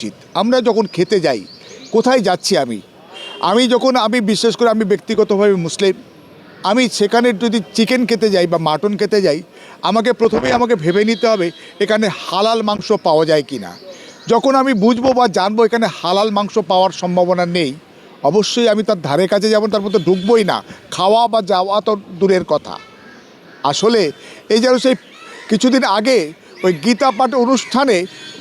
উচিত। আমরা যখন খেতে যাই, কোথায় যাচ্ছি আমি যখন বিশেষ করে আমি ব্যক্তিগতভাবে মুসলিম, আমি সেখানে যদি চিকেন খেতে যাই বা মাটন খেতে যাই, আমাকে ভেবে নিতে হবে এখানে হালাল মাংস পাওয়া যায় কি না। যখন আমি বুঝবো বা জানবো এখানে হালাল মাংস পাওয়ার সম্ভাবনা নেই, অবশ্যই আমি তার ধারে কাছে যাব, তার মধ্যে ঢুকবই না। খাওয়া বা যাওয়া তো দূরের কথা। আসলে এই যেন সেই কিছুদিন আগে ওই গীতা পাঠ অনুষ্ঠানে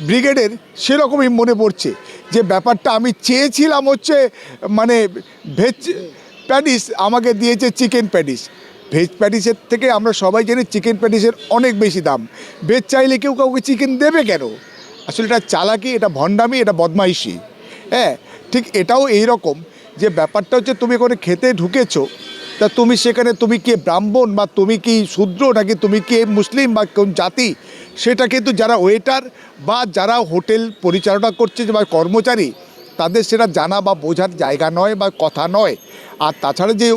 ব্রিগেডের সেরকমই মনে পড়ছে যে ব্যাপারটা আমি চেয়েছিলাম হচ্ছে মানে ভেজ প্যাটিস, আমাকে দিয়েছে চিকেন প্যাটিস। ভেজ প্যাটিসের থেকে আমরা সবাই জানি চিকেন প্যাটিসের অনেক বেশি দাম। ভেজ চাইলে কেউ কাউকে চিকেন দেবে কেন? আসলে এটা চালাকি, এটা ভণ্ডামি, এটা বদমাইশি। হ্যাঁ, ঠিক এটাও এই রকম যে ব্যাপারটা হচ্ছে তুমি ওখানে খেতে ঢুকেছো, তা তুমি সেখানে তুমি কি ব্রাহ্মণ বা তুমি কি শূদ্র নাকি তুমি কি মুসলিম বা কোন জাতি, সেটা কিন্তু যারা ওয়েটার বা যারা হোটেল পরিচালনা করছে বা কর্মচারী, তাদের সেটা জানা বা বোঝার জায়গা নয় বা কথা নয়। আর তাছাড়া যে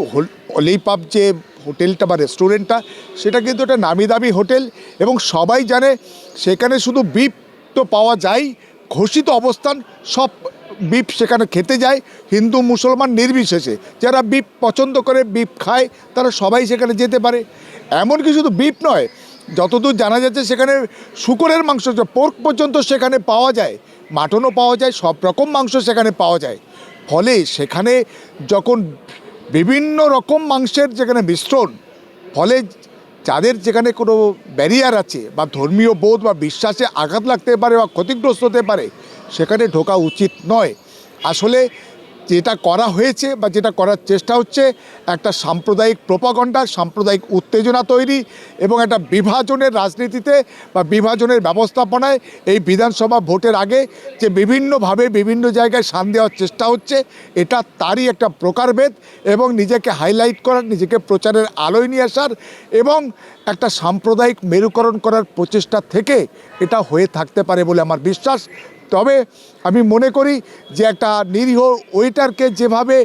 অলিপাব যে হোটেলটা বা রেস্টুরেন্টটা, সেটা কিন্তু একটা নামি দামি হোটেল এবং সবাই জানে সেখানে শুধু বিফ তো পাওয়া যায়, ঘোষিত অবস্থান সব বিফ সেখানে খেতে যায়, হিন্দু মুসলমান নির্বিশেষে। যারা বিফ পছন্দ করে, বিফ খায়, তারা সবাই সেখানে যেতে পারে। এমনকি শুধু বিফ নয়, যতদূর জানা যাচ্ছে সেখানে শূকরের মাংস, পোর্ক পর্যন্ত সেখানে পাওয়া যায়, মাটনও পাওয়া যায়, সব রকম মাংস সেখানে পাওয়া যায়। ফলে সেখানে যখন বিভিন্ন রকম মাংসের যেখানে মিশ্রণ, ফলে যাদের যেখানে কোনো ব্যারিয়ার আছে বা ধর্মীয় বোধ বা বিশ্বাসে আঘাত লাগতে পারে বা ক্ষতিগ্রস্ত হতে পারে, সেখানে ঢোকা উচিত নয়। আসলে যেটা করা হয়েছে বা যেটা করার চেষ্টা হচ্ছে, একটা সাম্প্রদায়িক প্রোপাগন্ডা, সাম্প্রদায়িক উত্তেজনা তৈরি এবং একটা বিভাজনের রাজনীতিতে বা বিভাজনের ব্যবস্থাপনায় এই বিধানসভা ভোটের আগে যে বিভিন্নভাবে বিভিন্ন জায়গায় শান দেওয়ার চেষ্টা হচ্ছে, এটা তারই একটা প্রকারভেদ এবং নিজেকে হাইলাইট করার, নিজেকে প্রচারের আলোয় নিয়ে আসার এবং একটা সাম্প্রদায়িক মেরুকরণ করার প্রচেষ্টা থেকে এটা হয়ে থাকতে পারে বলে আমার বিশ্বাস। তবে আমি মনে করি যে একটা নিরীহ ওয়েটারকে যেভাবে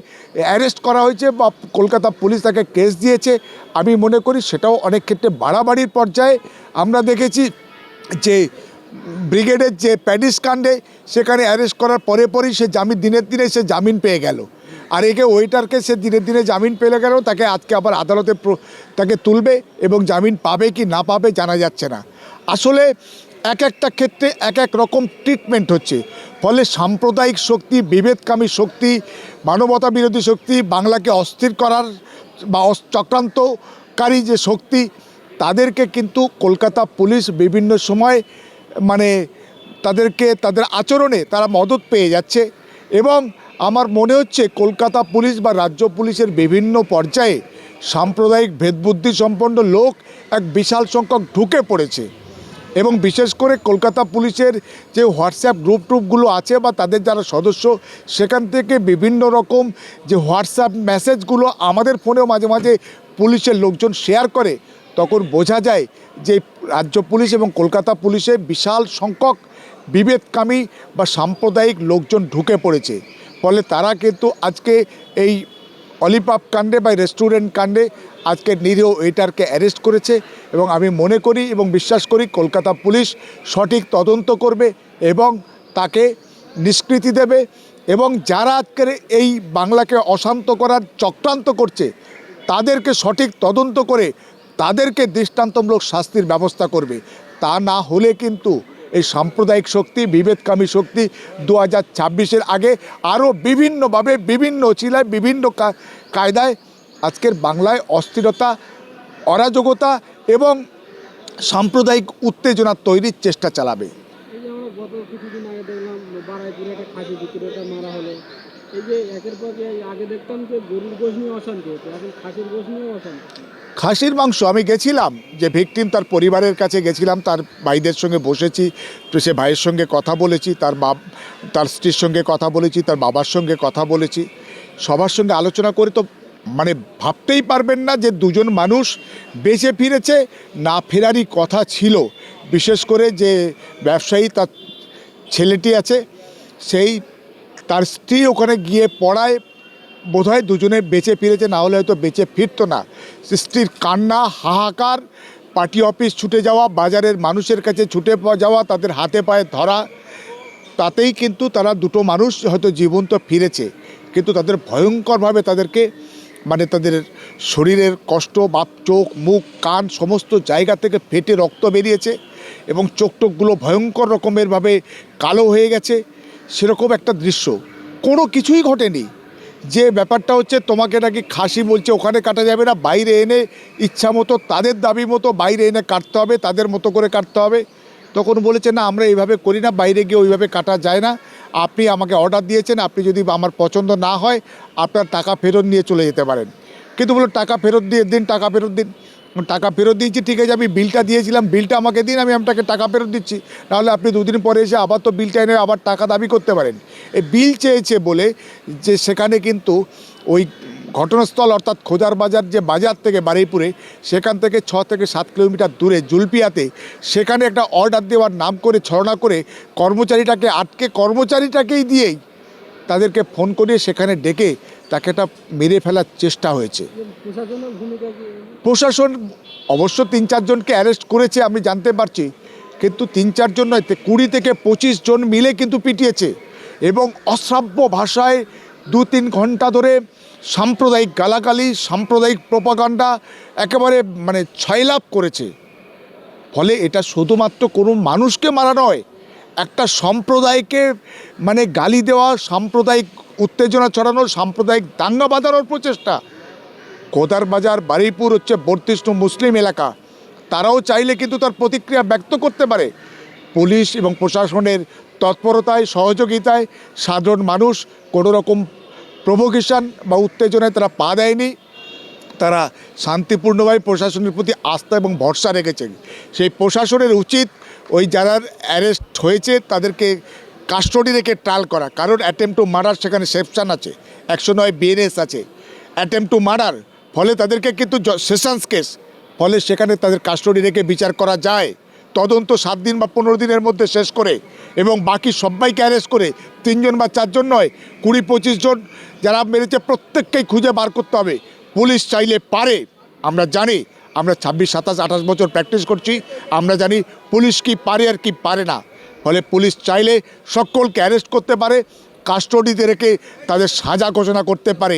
অ্যারেস্ট করা হয়েছে বা কলকাতা পুলিশ তাকে কেস দিয়েছে, আমি মনে করি সেটাও অনেক ক্ষেত্রে বাড়াবাড়ির পর্যায়ে। আমরা দেখেছি যে ব্রিগেডের যে প্যাডিস কাণ্ডে, সেখানে অ্যারেস্ট করার পরেই সে দিনের দিনে সে জামিন পেয়ে গেল। আর একে ওয়েটারকে সে দিনের দিনে জামিন পেয়ে গেল, তাকে আজকে আবার আদালতে তাকে তুলবে এবং জামিন পাবে কি না পাবে জানা যাচ্ছে না। আসলে এক একটা ক্ষেত্রে এক এক রকম ট্রিটমেন্ট হচ্ছে। ফলে সাম্প্রদায়িক শক্তি, বিভেদকামী শক্তি, মানবতা বিরোধী শক্তি, বাংলাকে অস্থির করার বা চক্রান্তকারী যে শক্তি, তাদেরকে কিন্তু কলকাতা পুলিশ বিভিন্ন সময় মানে তাদের আচরণে তারা মদত পেয়ে যাচ্ছে। এবং আমার মনে হচ্ছে কলকাতা পুলিশ বা রাজ্য পুলিশের বিভিন্ন পর্যায়ে সাম্প্রদায়িক ভেদবুদ্ধি সম্পন্ন লোক এক বিশাল সংখ্যক ঢুকে পড়েছে। এবং বিশেষ করে কলকাতা পুলিশের যে হোয়াটসঅ্যাপ গ্রুপগুলো আছে বা তাদের যারা সদস্য, সেখান থেকে বিভিন্ন রকম যে হোয়াটসঅ্যাপ মেসেজগুলো আমাদের ফোনেও মাঝে মাঝে পুলিশের লোকজন শেয়ার করে, তখন বোঝা যায় যে রাজ্য পুলিশ এবং কলকাতা পুলিশে বিশাল সংখ্যক বিভেদকামী বা সাম্প্রদায়িক লোকজন ঢুকে পড়েছে। ফলে তারা কিন্তু আজকে এই অলিপাপ কাণ্ডে বা রেস্টুরেন্ট কাণ্ডে আজকে নিরীহ ওয়েটারকে অ্যারেস্ট করেছে এবং আমি মনে করি এবং বিশ্বাস করি কলকাতা পুলিশ সঠিক তদন্ত করবে এবং তাকে নিষ্কৃতি দেবে এবং যারা আজকের এই বাংলাকে অশান্ত করার চক্রান্ত করছে, তাদেরকে সঠিক তদন্ত করে তাদেরকে দৃষ্টান্তমূলক শাস্তির ব্যবস্থা করবে। তা না হলে কিন্তু এই সাম্প্রদায়িক শক্তি, বিভেদকামী শক্তি 2026-এর আগে আরও বিভিন্নভাবে, বিভিন্ন অছিলায়, বিভিন্ন কায়দায় আজকের বাংলায় অস্থিরতা, অরাজকতা এবং সাম্প্রদায়িক উত্তেজনা তৈরির চেষ্টা চালাবে। এই যে আমরা গত কিছুদিন আগে দেখলাম বারাইপুরে একটা খাসি বিক্রেতা মারা হলো। এই যে একের পর আগে দেখতাম যে গরুর গোশ নিয়ে অশান্তি হতো, এখন খাসির গোশ নিয়েও অশান্তি। খাসির মাংস আমি গেছিলাম, যে ভিকটিম তার পরিবারের কাছে গেছিলাম, তার ভাইদের সঙ্গে বসেছি, তো সে ভাইয়ের সঙ্গে কথা বলেছি, তার স্ত্রীর সঙ্গে কথা বলেছি, তার বাবার সঙ্গে কথা বলেছি, সবার সঙ্গে আলোচনা করে তো মানে ভাবতেই পারবেন না যে দুজন মানুষ বেঁচে ফিরেছে। না ফেরারই কথা ছিল। বিশেষ করে যে ব্যবসায়ী তার ছেলেটি আছে, সেই তার স্ত্রী ওখানে গিয়ে পড়ায় বোধহয় দুজনে বেঁচে ফিরেছে, না হলে হয়তো বেঁচে ফিরতো না। স্ত্রীর কান্না, হাহাকার, পার্টি অফিস ছুটে যাওয়া, বাজারের মানুষের কাছে ছুটে যাওয়া, তাদের হাতে পায়ে ধরা, তাতেই কিন্তু তারা দুটো মানুষ হয়তো জীবন্ত ফিরেছে, কিন্তু তাদের ভয়ঙ্করভাবে তাদেরকে মানে তাদের শরীরের কষ্ট বা চোখ মুখ কান সমস্ত জায়গা থেকে ফেটে রক্ত বেরিয়েছে এবং চোখ টোকগুলো ভয়ঙ্কর রকমেরভাবে কালো হয়ে গেছে। সেরকম একটা দৃশ্য, কোনো কিছুই ঘটেনি। যে ব্যাপারটা হচ্ছে তোমাকে নাকি খাসি বলছে ওখানে কাটা যাবে না, বাইরে এনে ইচ্ছা মতো তাদের দাবি মতো বাইরে এনে কাটতে হবে, তাদের মতো করে কাটতে হবে। তখন বলেছে না আমরা এইভাবে করি না, বাইরে গিয়ে ওইভাবে কাটা যায় না, আপনি আমাকে অর্ডার দিয়েছেন, আপনি যদি আমার পছন্দ না হয় আপনার টাকা ফেরত নিয়ে চলে যেতে পারেন। কিন্তু বলো টাকা ফেরত দিয়ে দিন, টাকা ফেরত দিন। টাকা ফেরত দিয়েছি, ঠিক আছে, আমি বিলটা দিয়েছিলাম, বিলটা আমাকে দিন, আমি আপনাকে টাকা ফেরত দিচ্ছি। নাহলে আপনি দুদিন পরে এসে আবার তো বিলটা এনে আবার টাকা দাবি করতে পারেন। এই বিল চেয়েছে বলে যে সেখানে কিন্তু ওই ঘটনাস্থল অর্থাৎ খোজার বাজার যে বাজার থেকে বারুইপুরে, সেখান থেকে 6 থেকে 7 কিলোমিটার দূরে জুলপিয়াতে সেখানে একটা অর্ডার দেওয়ার নাম করে ছলনা করে কর্মচারীটাকে আটকে কর্মচারীটাকেই দিয়েই তাদেরকে ফোন করিয়ে সেখানে ডেকে তাকে একটা মেরে ফেলার চেষ্টা হয়েছে। প্রশাসনের ভূমিকা কি? প্রশাসন অবশ্য 3-4 জনকে অ্যারেস্ট করেছে আমি জানতে পারছি, কিন্তু 3-4 জন নয়, 20 থেকে 25 জন মিলে কিন্তু পিটিয়েছে এবং অশ্রাব্য ভাষায় 2-3 ঘন্টা ধরে সাম্প্রদায়িক গালাগালি, সাম্প্রদায়িক প্রোপাগান্ডা একেবারে মানে ছয়লাভ করেছে। ফলে এটা শুধুমাত্র কোনো মানুষকে মারা নয়, একটা সম্প্রদায়কে মানে গালি দেওয়া, সাম্প্রদায়িক উত্তেজনা ছড়ানো, সাম্প্রদায়িক দাঙ্গা বাঁধানোর প্রচেষ্টা। কোদার বাজার বারুইপুর হচ্ছে বর্ধিষ্ণু মুসলিম এলাকা, তারাও চাইলে কিন্তু তার প্রতিক্রিয়া ব্যক্ত করতে পারে। পুলিশ এবং প্রশাসনের তৎপরতায় সহযোগিতায় সাধারণ মানুষ কোনো রকম প্রভোকেশন বা উত্তেজনায় তারা পা দেয়নি, তারা শান্তিপূর্ণভাবে প্রশাসনের প্রতি আস্থা এবং ভরসা রেখেছেন। সেই প্রশাসনের উচিত ওই যারা অ্যারেস্ট হয়েছে তাদেরকে কাস্টডি রেখে ট্রায়াল করা, কারণ অ্যাটেম্প টু মার্ডার সেখানে সেকশন আছে, 109 বিএনএস আছে, অ্যাটেম্প টু মার্ডার, ফলে তাদেরকে কিন্তু সেশনস কেস, ফলে সেখানে তাদের কাস্টডি রেখে বিচার করা যায়। তদন্ত 7 দিন বা 15 দিনের মধ্যে শেষ করে এবং বাকি সবাইকে অ্যারেস্ট করে 3 জন বা 4 জন নয়, 20-25 জন যারা মেরেছে প্রত্যেককেই খুঁজে বার করতে হবে। পুলিশ চাইলে পারে, আমরা জানি, আমরা 26, 27, 28 বছর প্র্যাকটিস করছি, আমরা জানি পুলিশ কি পারে আর কি পারে না। ফলে পুলিশ চাইলে সকলকে অ্যারেস্ট করতে পারে, কাস্টডিতে রেখে তাদের সাজা ঘোষণা করতে পারে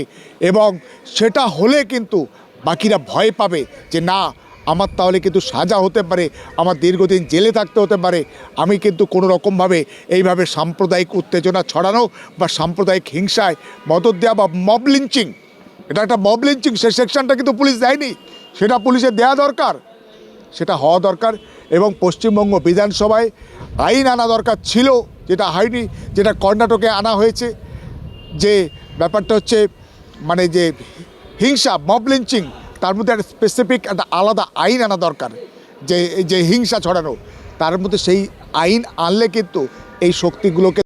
এবং সেটা হলে কিন্তু বাকিরা ভয় পাবে যে না আমার তাহলে কিন্তু সাজা হতে পারে, আমার দীর্ঘদিন জেলে থাকতে হতে পারে, আমি কিন্তু কোনো রকমভাবে এইভাবে সাম্প্রদায়িক উত্তেজনা ছড়ানো বা সাম্প্রদায়িক হিংসায় মদত দেওয়া বা মব লিঞ্চিং, এটা একটা মব লিঞ্চিং, সেই সেকশনটা কিন্তু পুলিশ দেয়নি, সেটা পুলিশের দেওয়া দরকার, সেটা হওয়া দরকার। এবং পশ্চিমবঙ্গ বিধানসভায় আইন আনা দরকার ছিল, যেটা হয়নি, যেটা কর্ণাটকে আনা হয়েছে। যে ব্যাপারটা হচ্ছে মানে যে হিংসা মব লিঞ্চিং, তার মধ্যে একটা স্পেসিফিক একটা আলাদা আইন আনা দরকার, যে হিংসা ছড়ানো, তার মধ্যে সেই আইন আনলে কিন্তু এই শক্তিগুলোকে